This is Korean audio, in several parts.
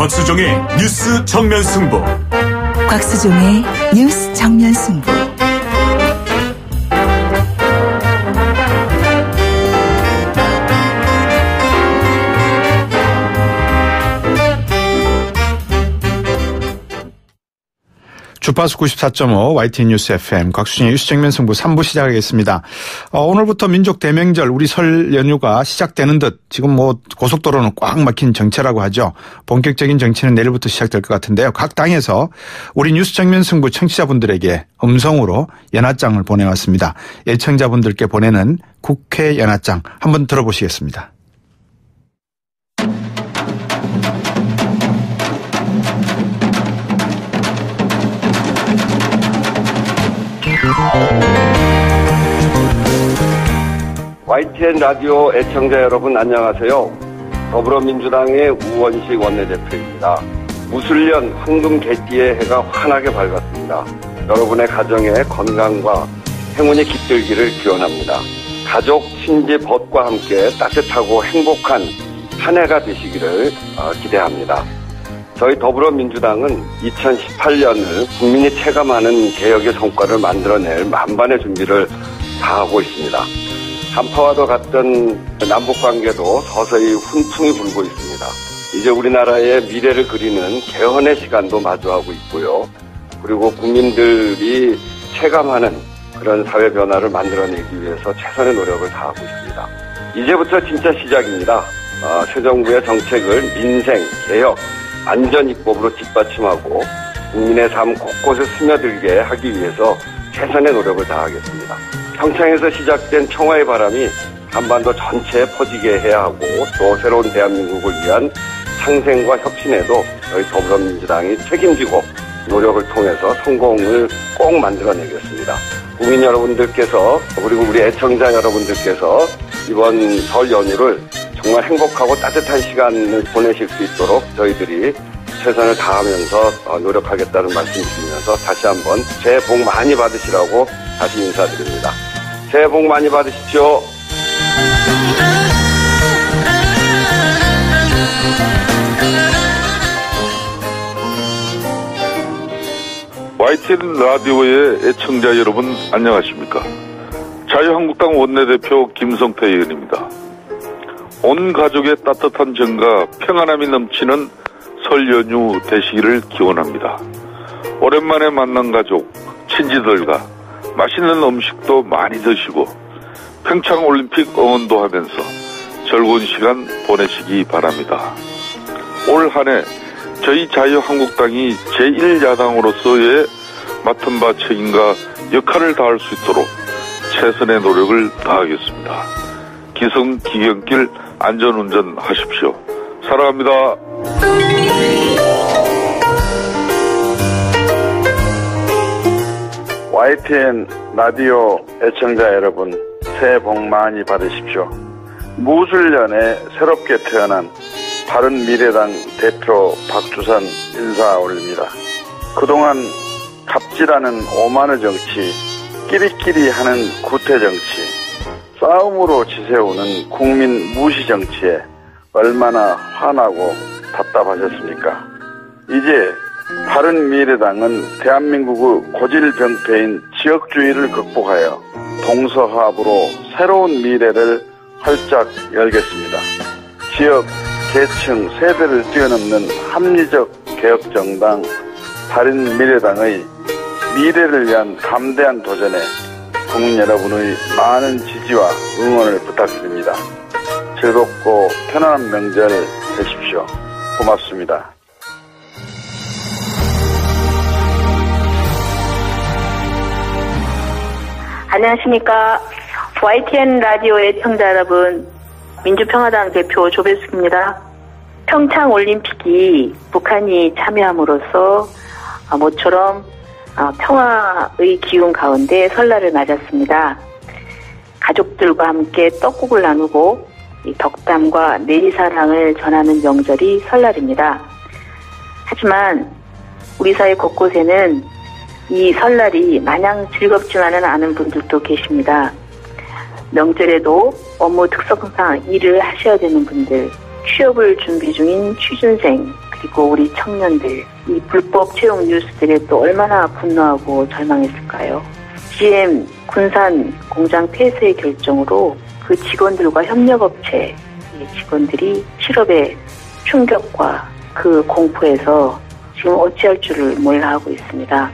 곽수종의 뉴스 정면 승부. 곽수종의 뉴스 정면 승부. 주파수 94.5 YTN 뉴스 FM 곽수진의 뉴스 정면 승부 3부 시작하겠습니다. 오늘부터 민족 대명절 우리 설 연휴가 시작되는 듯 지금 고속도로는 꽉 막힌 정체라고 하죠. 본격적인 정치는 내일부터 시작될 것 같은데요. 각 당에서 우리 뉴스 정면 승부 청취자분들에게 음성으로 연하장을 보내왔습니다. 애청자분들께 보내는 국회 연하장 한번 들어보시겠습니다. YTN 라디오 애청자 여러분 안녕하세요. 더불어민주당의 우원식 원내대표입니다. 무술년 황금 개띠의 해가 환하게 밝았습니다. 여러분의 가정에 건강과 행운이 깃들기를 기원합니다. 가족, 친지, 벗과 함께 따뜻하고 행복한 한 해가 되시기를 기대합니다. 저희 더불어민주당은 2018년을 국민이 체감하는 개혁의 성과를 만들어낼 만반의 준비를 다하고 있습니다. 한파와도 같던 남북관계도 서서히 훈풍이 불고 있습니다. 이제 우리나라의 미래를 그리는 개헌의 시간도 마주하고 있고요. 그리고 국민들이 체감하는 그런 사회 변화를 만들어내기 위해서 최선의 노력을 다하고 있습니다. 이제부터 진짜 시작입니다. 새 정부의 정책을 민생, 개혁, 안전 입법으로 뒷받침하고 국민의 삶 곳곳에 스며들게 하기 위해서 최선의 노력을 다하겠습니다. 평창에서 시작된 평화의 바람이 한반도 전체에 퍼지게 해야 하고 또 새로운 대한민국을 위한 상생과 혁신에도 저희 더불어민주당이 책임지고 노력을 통해서 성공을 꼭 만들어내겠습니다. 국민 여러분들께서 그리고 우리 애청자 여러분들께서 이번 설 연휴를 정말 행복하고 따뜻한 시간을 보내실 수 있도록 저희들이 최선을 다하면서 노력하겠다는 말씀 드리면서 다시 한번 새해 복 많이 받으시라고 다시 인사드립니다. 새해 복 많이 받으십시오. YTN 라디오의 애청자 여러분 안녕하십니까. 자유한국당 원내대표 김성태 의원입니다. 온 가족의 따뜻한 정과 평안함이 넘치는 설 연휴 되시기를 기원합니다. 오랜만에 만난 가족, 친지들과 맛있는 음식도 많이 드시고 평창올림픽 응원도 하면서 즐거운 시간 보내시기 바랍니다. 올 한 해 저희 자유한국당이 제1야당으로서의 맡은 바 책임과 역할을 다할 수 있도록 최선의 노력을 다하겠습니다. 기승기경길 안전운전 하십시오. 사랑합니다. YTN 라디오 애청자 여러분, 새해 복 많이 받으십시오. 무술년에 새롭게 태어난 바른미래당 대표 박주선 인사 올립니다. 그동안 갑질하는 오만의 정치, 끼리끼리 하는 구태 정치, 싸움으로 지새우는 국민 무시 정치에 얼마나 화나고 답답하셨습니까? 이제 바른미래당은 대한민국의 고질병폐인 지역주의를 극복하여 동서화합으로 새로운 미래를 활짝 열겠습니다. 지역, 계층, 세대를 뛰어넘는 합리적 개혁정당 바른미래당의 미래를 위한 담대한 도전에 국민 여러분의 많은 지지와 응원을 부탁드립니다. 즐겁고 편안한 명절 되십시오. 고맙습니다. 안녕하십니까. YTN 라디오 애청자 여러분, 민주평화당 대표 조배숙입니다. 평창올림픽이 북한이 참여함으로써 모처럼 평화의 기운 가운데 설날을 맞았습니다. 가족들과 함께 떡국을 나누고 덕담과 내리사랑을 전하는 명절이 설날입니다. 하지만 우리 사회 곳곳에는 이 설날이 마냥 즐겁지만은 않은 분들도 계십니다. 명절에도 업무 특성상 일을 하셔야 되는 분들, 취업을 준비 중인 취준생, 그리고 우리 청년들, 이 불법 채용 뉴스들에 또 얼마나 분노하고 절망했을까요? GM 군산 공장 폐쇄의 결정으로 그 직원들과 협력업체 직원들이 실업의 충격과 그 공포에서 지금 어찌할 줄을 몰라 하고 있습니다.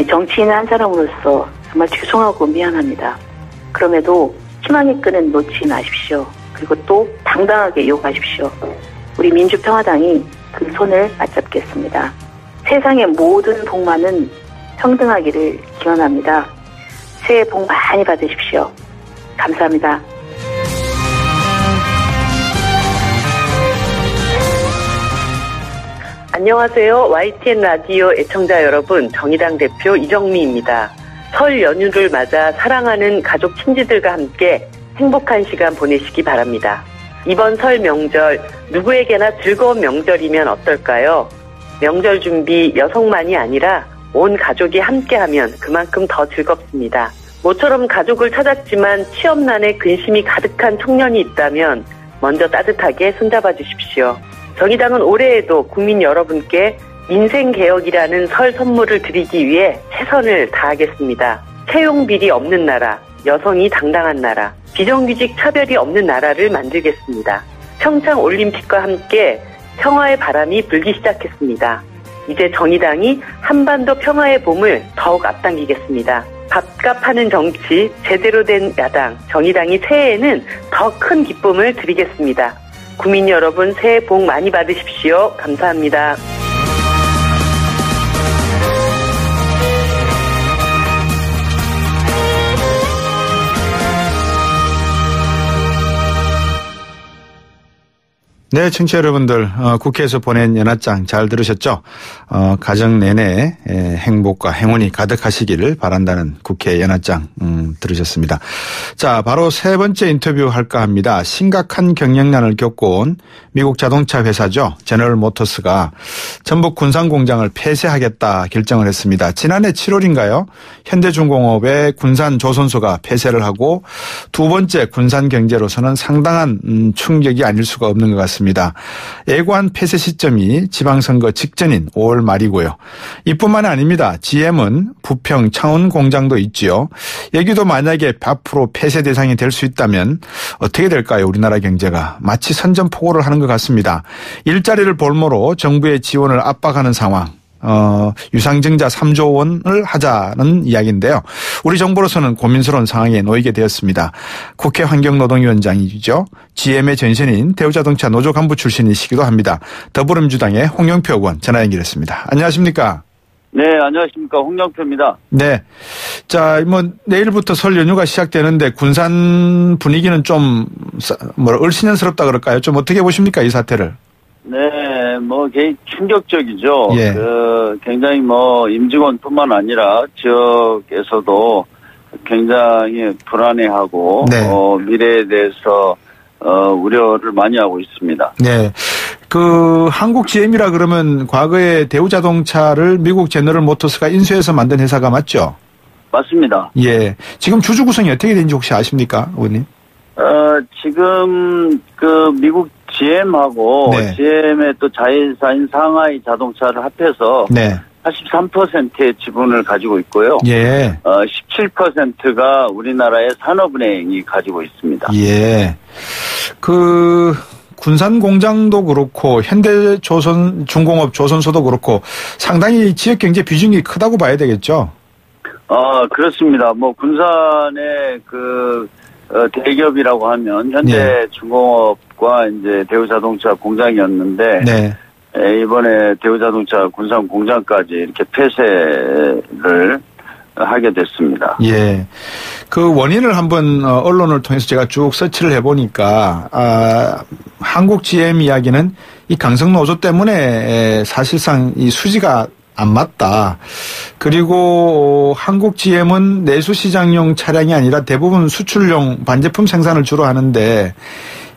정치인 한 사람으로서 정말 죄송하고 미안합니다. 그럼에도 희망의 끈은 놓지 마십시오. 그리고 또 당당하게 요구하십시오. 우리 민주평화당이 그 손을 맞잡겠습니다. 세상의 모든 복만은 평등하기를 기원합니다. 새해 복 많이 받으십시오. 감사합니다. 안녕하세요. YTN 라디오 애청자 여러분, 정의당 대표 이정미입니다. 설 연휴를 맞아 사랑하는 가족 친지들과 함께 행복한 시간 보내시기 바랍니다. 이번 설 명절 누구에게나 즐거운 명절이면 어떨까요? 명절 준비 여성만이 아니라 온 가족이 함께하면 그만큼 더 즐겁습니다. 모처럼 가족을 찾았지만 취업난에 근심이 가득한 청년이 있다면 먼저 따뜻하게 손잡아 주십시오. 정의당은 올해에도 국민 여러분께 민생개혁이라는 설 선물을 드리기 위해 최선을 다하겠습니다. 채용비리 없는 나라, 여성이 당당한 나라, 비정규직 차별이 없는 나라를 만들겠습니다. 평창올림픽과 함께 평화의 바람이 불기 시작했습니다. 이제 정의당이 한반도 평화의 봄을 더욱 앞당기겠습니다. 밥값하는 정치, 제대로 된 야당, 정의당이 새해에는 더 큰 기쁨을 드리겠습니다. 국민 여러분 새해 복 많이 받으십시오. 감사합니다. 네, 청취자 여러분들, 국회에서 보낸 연합장 잘 들으셨죠? 가정 내내 행복과 행운이 가득하시기를 바란다는 국회 연합장 들으셨습니다. 자, 바로 세 번째 인터뷰 할까 합니다. 심각한 경영난을 겪고 온 미국 자동차 회사죠. 제너럴 모터스가 전북 군산 공장을 폐쇄하겠다 결정을 했습니다. 지난해 7월인가요? 현대중공업의 군산 조선소가 폐쇄를 하고 두 번째 군산 경제로서는 상당한 충격이 아닐 수가 없는 것 같습니다. 예고한 폐쇄 시점이 지방선거 직전인 5월 말이고요. 이뿐만이 아닙니다. GM은 부평 창원 공장도 있지요. 여기도 만약에 앞으로 폐쇄 대상이 될 수 있다면 어떻게 될까요? 우리나라 경제가 마치 선전포고를 하는 것 같습니다. 일자리를 볼모로 정부의 지원을 압박하는 상황. 유상증자 3조 원을 하자는 이야기인데요. 우리 정부로서는 고민스러운 상황에 놓이게 되었습니다. 국회 환경노동위원장이죠. GM의 전신인 대우자동차 노조 간부 출신이시기도 합니다. 더불어민주당의 홍영표 의원 전화 연결했습니다. 안녕하십니까? 네, 안녕하십니까. 홍영표입니다. 네. 자, 내일부터 설 연휴가 시작되는데 군산 분위기는 좀 얼씬연스럽다 그럴까요? 좀 어떻게 보십니까, 이 사태를? 네, 충격적이죠. 예. 굉장히 임직원뿐만 아니라 지역에서도 굉장히 불안해하고, 네. 미래에 대해서, 우려를 많이 하고 있습니다. 네. 한국 GM이라 그러면 과거에 대우자동차를 미국 제너럴 모터스가 인수해서 만든 회사가 맞죠? 맞습니다. 예. 지금 주주 구성이 어떻게 되는지 혹시 아십니까, 의원님? 지금 미국 GM하고 네. GM의 또 자회사인 상하이 자동차를 합해서 네. 83%의 지분을 가지고 있고요. 예. 17%가 우리나라의 산업은행이 가지고 있습니다. 예. 군산 공장도 그렇고 현대조선중공업 조선소도 그렇고 상당히 지역 경제 비중이 크다고 봐야 되겠죠. 그렇습니다. 군산의 대기업이라고 하면 현대중공업과 이제 대우자동차 공장이었는데 네. 이번에 대우자동차 군산 공장까지 이렇게 폐쇄를 하게 됐습니다. 예. 그 원인을 한번 언론을 통해서 제가 쭉 서치를 해보니까 한국 GM 이야기는 이 강성 노조 때문에 사실상 이 수지가 안 맞다. 그리고 한국 GM은 내수 시장용 차량이 아니라 대부분 수출용 반제품 생산을 주로 하는데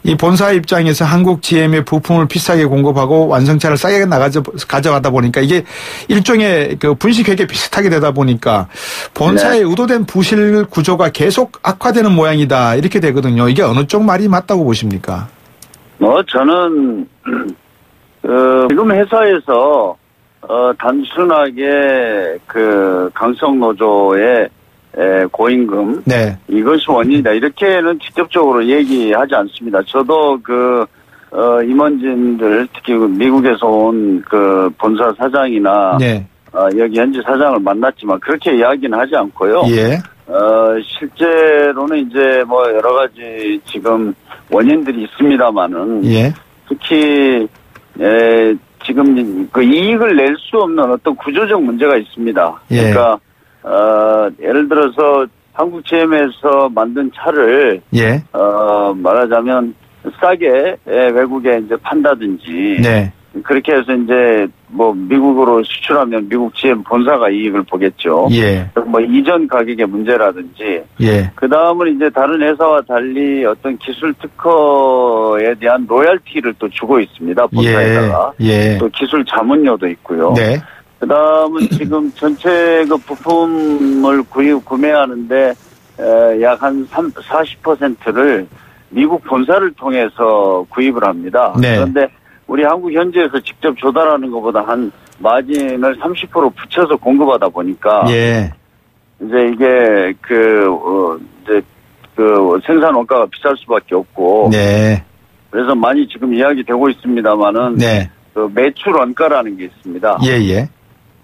이 본사 입장에서 한국 GM의 부품을 비싸게 공급하고 완성차를 싸게 가져가다 보니까 이게 일종의 분식회계 비슷하게 되다 보니까 본사의 네. 의도된 부실 구조가 계속 악화되는 모양이다. 이렇게 되거든요. 이게 어느 쪽 말이 맞다고 보십니까? 저는 지금 회사에서 단순하게 강성노조의 고임금 네. 이것이 원인이다 이렇게는 직접적으로 얘기하지 않습니다. 저도 임원진들 특히 미국에서 온 본사 사장이나 네. 여기 현지 사장을 만났지만 그렇게 이야기는 하지 않고요. 예. 실제로는 이제 여러 가지 지금 원인들이 있습니다만은 예. 특히 지금 이익을 낼 수 없는 어떤 구조적 문제가 있습니다. 예. 그러니까 예를 들어서 한국 GM에서 만든 차를 예. 말하자면 싸게 외국에 이제 판다든지 네. 그렇게 해서 이제 미국으로 수출하면 미국 GM 본사가 이익을 보겠죠. 예. 이전 가격의 문제라든지. 예. 그 다음은 이제 다른 회사와 달리 어떤 기술 특허에 대한 로열티를 또 주고 있습니다. 본사에다가. 예. 또 기술 자문료도 있고요. 네. 그 다음은 지금 전체 부품을 구매하는데 약 한 40%를 미국 본사를 통해서 구입을 합니다. 네. 그런데 우리 한국 현지에서 직접 조달하는 것보다 한 마진을 30% 붙여서 공급하다 보니까 예. 이제 이게 생산 원가가 비쌀 수밖에 없고 네. 그래서 많이 지금 이야기되고 있습니다만은 네. 매출 원가라는 게 있습니다. 예.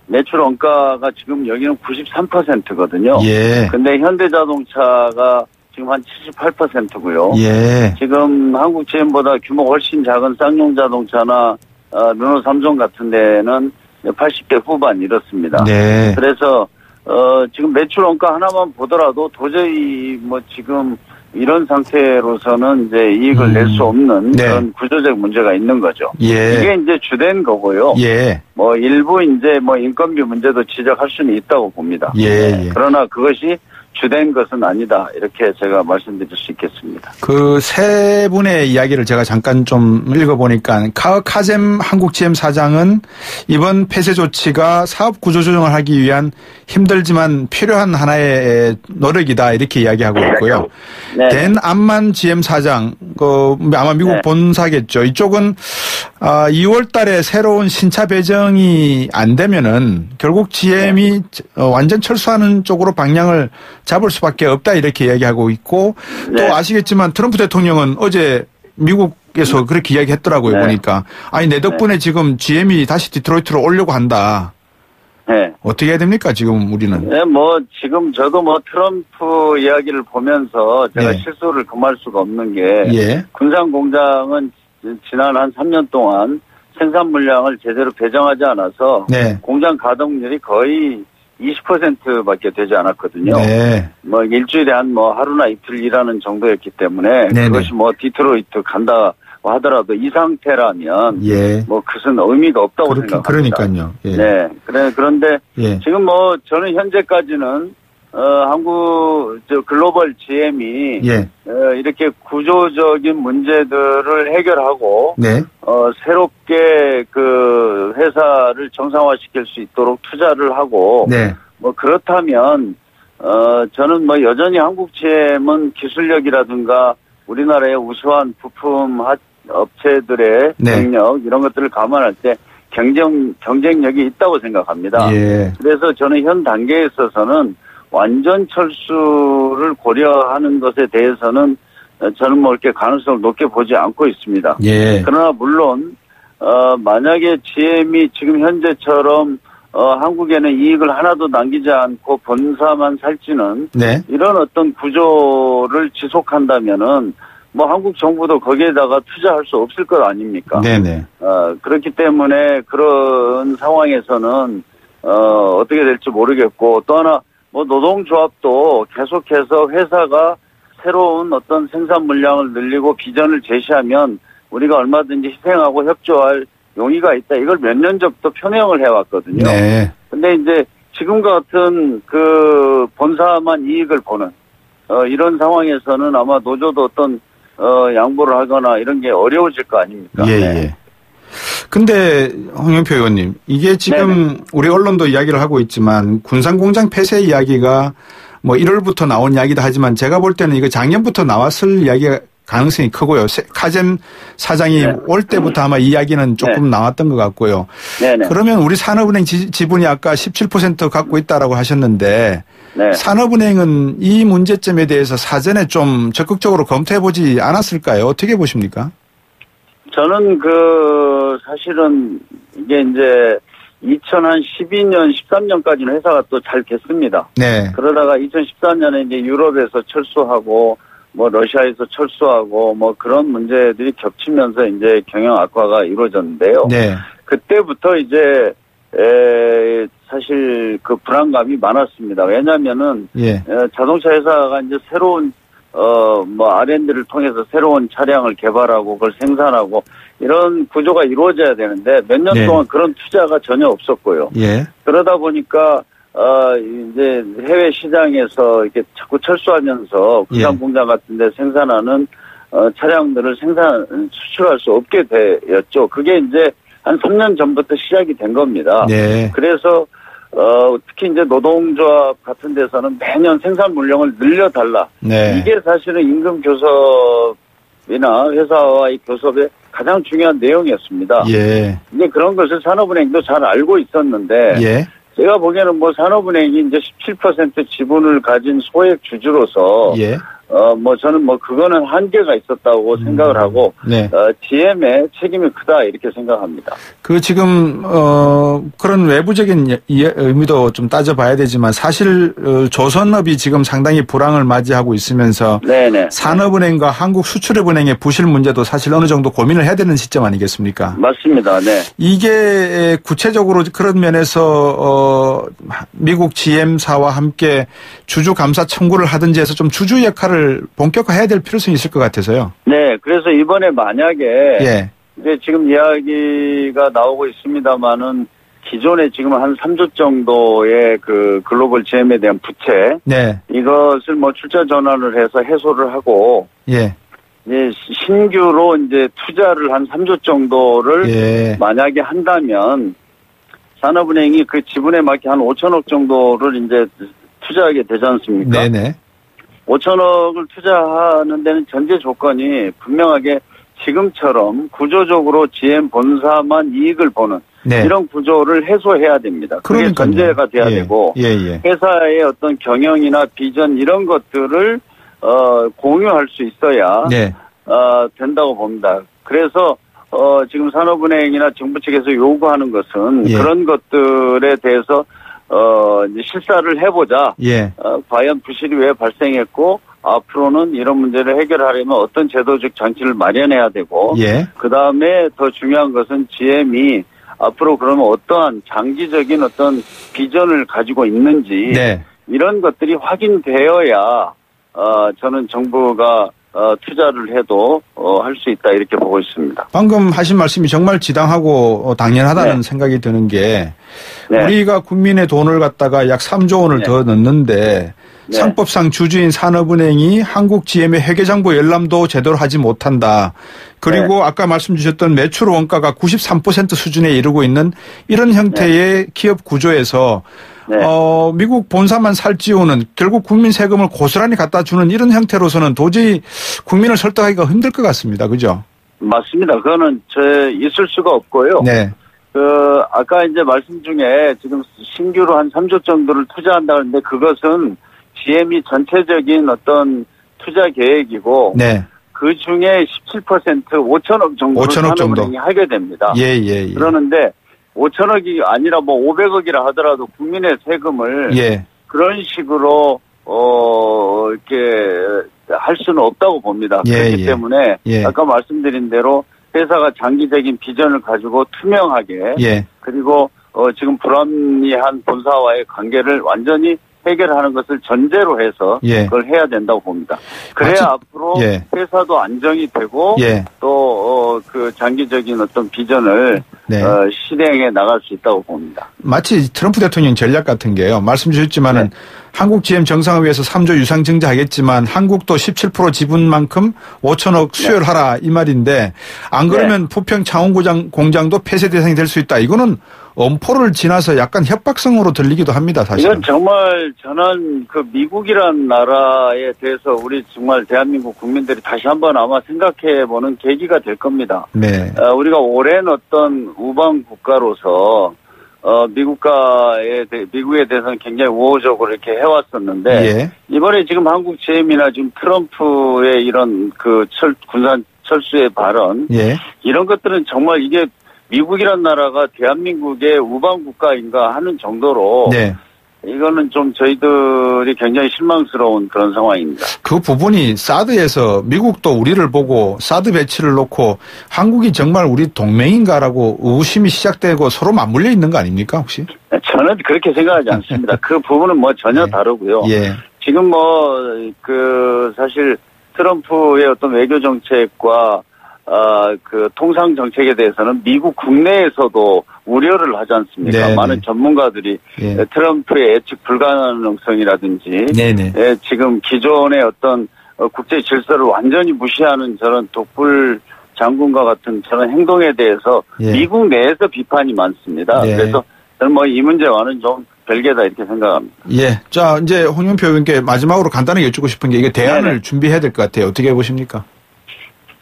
매출 원가가 지금 여기는 93%거든요. 예. 근데 현대자동차가 지금 한 78%고요. 예. 지금 한국 GM보다 규모 훨씬 작은 쌍용 자동차나 르노 삼성 같은 데는 80대 후반 이렇습니다. 네. 그래서 지금 매출 원가 하나만 보더라도 도저히 지금 이런 상태로서는 이제 이익을 낼 수 없는 네. 그런 구조적 문제가 있는 거죠. 예. 이게 이제 주된 거고요. 예. 일부 이제 인건비 문제도 지적할 수는 있다고 봅니다. 예. 그러나 그것이 주된 것은 아니다. 이렇게 제가 말씀드릴 수 있겠습니다. 세 분의 이야기를 제가 잠깐 좀 읽어보니까 카젬 한국 GM 사장은 이번 폐쇄 조치가 사업 구조 조정을 하기 위한 힘들지만 필요한 하나의 노력이다 이렇게 이야기하고 있고요. 네. 댄 암만 GM 사장, 아마 미국 네. 본사겠죠. 이쪽은 2월 달에 새로운 신차 배정이 안 되면은 결국 GM이 완전 철수하는 쪽으로 방향을 잡을 수밖에 없다 이렇게 이야기하고 있고 또 아시겠지만 트럼프 대통령은 어제 미국에서 그렇게 이야기했더라고요. 보니까 내 덕분에 지금 GM이 다시 디트로이트로 오려고 한다. 네. 어떻게 해야 됩니까 지금 우리는? 네, 지금 저도 트럼프 이야기를 보면서 제가 실소를 금할 수가 없는 게 군산 공장은 지난 한 3년 동안 생산 물량을 제대로 배정하지 않아서 공장 가동률이 거의 20%밖에 되지 않았거든요. 네. 일주일에 하루나 이틀 일하는 정도였기 때문에 그것이 디트로이트 간다 하더라도 이 상태라면 그것은 의미가 없다고 생각합니다. 그러니까요. 네. 그런데 지금 저는 현재까지는 한국 글로벌 GM이 이렇게 구조적인 문제들을 해결하고 새롭게 회사를 정상화시킬 수 있도록 투자를 하고 그렇다면 저는 여전히 한국 GM은 기술력이라든가 우리나라의 우수한 부품 업체들의 능력 이런 것들을 감안할 때 경쟁력이 있다고 생각합니다. 그래서 저는 현 단계에 있어서는 완전 철수를 고려하는 것에 대해서는 저는 이렇게 가능성을 높게 보지 않고 있습니다. 그러나 물론 만약에 GM이 지금 현재처럼 한국에는 이익을 하나도 남기지 않고 본사만 살찌는 이런 어떤 구조를 지속한다면은 한국 정부도 거기에다가 투자할 수 없을 것 아닙니까? 그렇기 때문에 그런 상황에서는 어떻게 될지 모르겠고 또 하나 노동조합도 계속해서 회사가 새로운 어떤 생산 물량을 늘리고 비전을 제시하면 우리가 얼마든지 희생하고 협조할 용의가 있다. 이걸 몇 년 전부터 표명을 해왔거든요. 근데 이제 지금과 같은 본사만 이익을 보는 이런 상황에서는 아마 노조도 어떤 양보를 하거나 이런 게 어려워질 거 아닙니까? 근데 홍영표 의원님, 이게 지금 우리 언론도 이야기를 하고 있지만 군산공장 폐쇄 이야기가 1월부터 나온 이야기다 하지만 제가 볼 때는 이거 작년부터 나왔을 이야기 가능성이 크고요. 카젠 사장이 네. 올 때부터 아마 이야기는 조금 네. 나왔던 것 같고요. 네네. 그러면 우리 산업은행 지분이 아까 17% 갖고 있다라고 하셨는데 네. 산업은행은 이 문제점에 대해서 사전에 좀 적극적으로 검토해보지 않았을까요? 어떻게 보십니까? 저는 사실은 이게 이제 2012년, 13년까지는 회사가 또 잘 됐습니다. 네. 그러다가 2014년에 이제 유럽에서 철수하고 뭐 러시아에서 철수하고 뭐 그런 문제들이 겹치면서 이제 경영 악화가 이루어졌는데요. 네. 그때부터 이제 사실 그 불안감이 많았습니다. 왜냐면은 예. 자동차 회사가 이제 새로운 뭐 R&D를 통해서 새로운 차량을 개발하고 그걸 생산하고 이런 구조가 이루어져야 되는데 몇 년 네. 동안 그런 투자가 전혀 없었고요. 예. 그러다 보니까 이제 해외 시장에서 이렇게 자꾸 철수하면서 군산 공장 같은 데 생산하는 차량들을 수출할 수 없게 되었죠. 그게 이제 한 3년 전부터 시작이 된 겁니다. 네. 그래서 특히 이제 노동조합 같은 데서는 매년 생산 물량을 늘려달라. 네. 이게 사실은 임금 교섭이나 회사와의 교섭의 가장 중요한 내용이었습니다. 예. 이제 그런 것을 산업은행도 잘 알고 있었는데 예. 제가 보기에는 뭐 산업은행이 이제 17% 지분을 가진 소액 주주로서 예. 뭐 저는 뭐 그거는 한계가 있었다고 생각을 하고 네. GM의 책임이 크다 이렇게 생각합니다. 그 지금 그런 외부적인 의미도 좀 따져봐야 되지만 사실 조선업이 지금 상당히 불황을 맞이하고 있으면서 네네. 산업은행과 한국수출입은행의 부실 문제도 사실 어느 정도 고민을 해야 되는 시점 아니겠습니까? 맞습니다. 네. 이게 구체적으로 그런 면에서 미국 GM사와 함께 주주 감사 청구를 하든지 해서 좀 주주 역할을 본격화해야 될 필요성이 있을 것 같아서요. 네, 그래서 이번에 만약에 예. 이제 지금 이야기가 나오고 있습니다만은 기존에 지금 한 3조 정도의 그 글로벌 GM에 대한 부채, 네. 이것을 뭐 출자 전환을 해서 해소를 하고, 예. 이제 신규로 이제 투자를 한 3조 정도를 예. 만약에 한다면 산업은행이 그 지분에 맞게 한 5천억 정도를 이제 투자하게 되지 않습니까? 네네. 5천억을 투자하는 데는 전제 조건이 분명하게 지금처럼 구조적으로 GM 본사만 이익을 보는 네. 이런 구조를 해소해야 됩니다. 그게 그러니까요. 전제가 돼야 되고 회사의 어떤 경영이나 비전 이런 것들을 공유할 수 있어야 네. 된다고 봅니다. 그래서 지금 산업은행이나 정부 측에서 요구하는 것은 그런 것들에 대해서 이제 실사를 해보자. 과연 부실이 왜 발생했고 앞으로는 이런 문제를 해결하려면 어떤 제도적 장치를 마련해야 되고 그 다음에 더 중요한 것은 GM이 앞으로 그러면 어떠한 장기적인 어떤 비전을 가지고 있는지 이런 것들이 확인되어야 저는 정부가 투자를 해도 할 수 있다 이렇게 보고 있습니다. 방금 하신 말씀이 정말 지당하고 당연하다는 생각이 드는 게 우리가 국민의 돈을 갖다가 약 3조 원을 더 넣는데 상법상 주주인 산업은행이 한국 GM의 회계장부 열람도 제대로 하지 못한다. 그리고 아까 말씀 주셨던 매출 원가가 93% 수준에 이르고 있는 이런 형태의 기업 구조에서 미국 본사만 살찌우는 결국 국민 세금을 고스란히 갖다 주는 이런 형태로서는 도저히 국민을 설득하기가 힘들 것 같습니다. 그죠? 맞습니다. 그거는 있을 수가 없고요. 아까 이제 말씀 중에 지금 신규로 한 3조 정도를 투자한다는데 그것은 GM이 전체적인 어떤 투자 계획이고 그 중에 17% 5천억 정도를 산업은행이 하게 됩니다. 그러는데 5천억이 아니라 뭐 500억이라 하더라도 국민의 세금을 그런 식으로 이렇게 할 수는 없다고 봅니다. 그렇기 때문에 아까 말씀드린 대로 회사가 장기적인 비전을 가지고 투명하게 그리고 지금 불합리한 본사와의 관계를 완전히 해결하는 것을 전제로 해서 그걸 해야 된다고 봅니다. 그래야 앞으로 회사도 안정이 되고 또 그 장기적인 어떤 비전을 실행해 나갈 수 있다고 봅니다. 마치 트럼프 대통령 전략 같은 게요. 말씀 주셨지만은 한국 GM 정상회의에서 3조 유상 증자하겠지만 한국도 17% 지분만큼 5천억 수혈하라 이 말인데 안 그러면 부평 창원 공장도 폐쇄 대상이 될 수 있다. 이거는 엄포를 지나서 약간 협박성으로 들리기도 합니다. 사실은. 이건 정말 저는 그 미국이란 나라에 대해서 우리 정말 대한민국 국민들이 다시 한번 아마 생각해보는 계기가 될 겁니다. 네. 우리가 오랜 어떤 우방 국가로서 미국에 대해서는 굉장히 우호적으로 이렇게 해왔었는데, 예. 이번에 지금 한국 GM이나 지금 트럼프의 이런 그 군산 철수의 발언, 예. 이런 것들은 정말 이게 미국이란 나라가 대한민국의 우방 국가인가 하는 정도로, 네. 이거는 좀 저희들이 굉장히 실망스러운 그런 상황입니다. 그 부분이 사드에서 미국도 우리를 보고 사드 배치를 놓고 한국이 정말 우리 동맹인가라고 의구심이 시작되고 서로 맞물려 있는 거 아닙니까 혹시? 저는 그렇게 생각하지 않습니다. 그 부분은 뭐 전혀 네. 다르고요. 예. 지금 사실 트럼프의 어떤 외교 정책과 그 통상 정책에 대해서는 미국 국내에서도 우려를 하지 않습니까? 네네. 많은 전문가들이 예. 트럼프의 예측 불가능성이라든지 지금 기존의 어떤 국제 질서를 완전히 무시하는 저런 독불 장군과 같은 저런 행동에 대해서 예. 미국 내에서 비판이 많습니다. 네. 그래서 저는 이 문제와는 좀 별개다 이렇게 생각합니다. 예. 자, 이제 홍영표 의원께 마지막으로 간단하게 여쭙고 싶은 게 이게 대안을 네네. 준비해야 될 것 같아요. 어떻게 보십니까?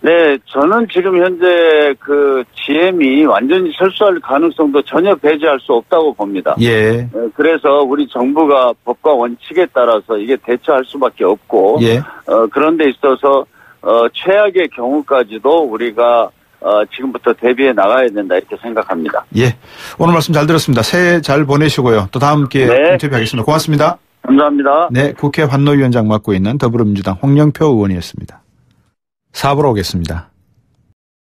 네, 저는 지금 현재 그 GM이 완전히 철수할 가능성도 전혀 배제할 수 없다고 봅니다. 예. 그래서 우리 정부가 법과 원칙에 따라서 이게 대처할 수밖에 없고, 예. 그런 데 있어서, 최악의 경우까지도 우리가, 지금부터 대비해 나가야 된다 이렇게 생각합니다. 예. 오늘 말씀 잘 들었습니다. 새해 잘 보내시고요. 또 다음 기회에 네. 인터뷰하겠습니다. 고맙습니다. 감사합니다. 네, 국회 환노위원장 맡고 있는 더불어민주당 홍영표 의원이었습니다. 4부로 오겠습니다.